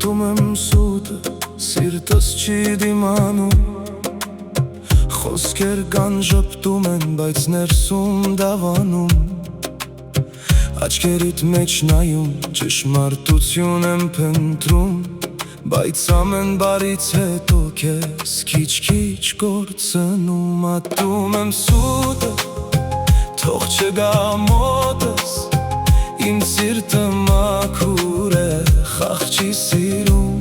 ատում եմ սուտը, սիրտս չի դիմանում, խոսքեր կան ժպտում են, բայց ներսում դավանում, աչքերիդ մեջ նայում, ճշմարտություն եմ փնտրում, բայց ամեն բարից հետո քեզ քիչ-քիչ կորցնում, ատում եմ սուտը, թող չգա մոտս, իմ սիրտը մաքուր է, խաղ չի սիրում,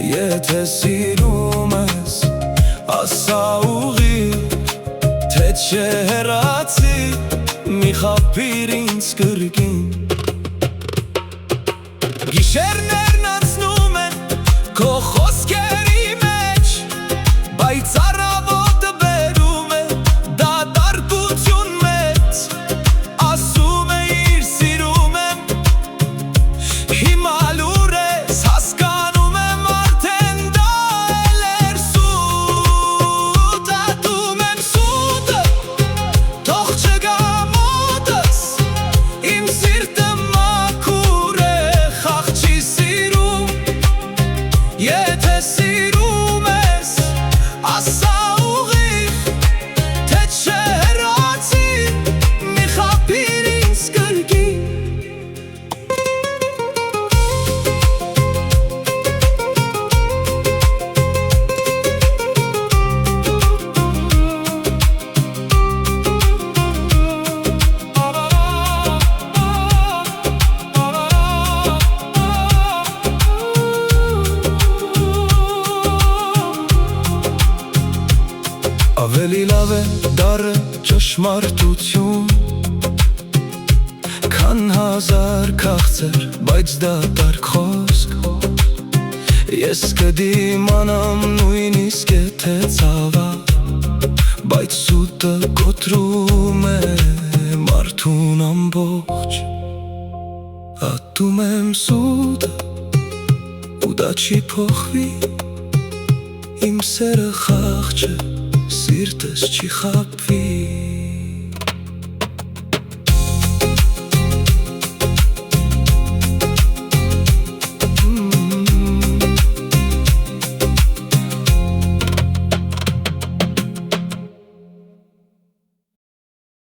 եթե սիրում ես, ասա ուղիղ, թե չէ հեռացի, մի խաբիր ինձ կրկին։ Գիշերներն անցնում են քո խոսքերի մեջ, բայց առավոտը բերում է դատարկություն մեծ, ասում էիր սիրում եմ, հիմա լուր ես, հասկանում եմ արդեն դա էլ էր սուտ, ատում եմ սուտը, թող չգա մոտս, իմ սիրտը մաքուր է, խաղ չի սիրում, եթե սիրում ես, ասա ուղիղ, թե չէ հեռացի, մի խաբիր ինձ կրկին։ Ավելի լավ է դառը ճշմարտություն, քան հազար քաղցր, բայց դատարկ խոսք, ես կդիմանամ նույնիսկ եթե ցավա, բայց սուտը կոտրում է մարդուն ամբողջ, ատում եմ սուտը, ու դա չի փոխվի, իմ սերը խաղ չէ, սիրտս չի խաբվի,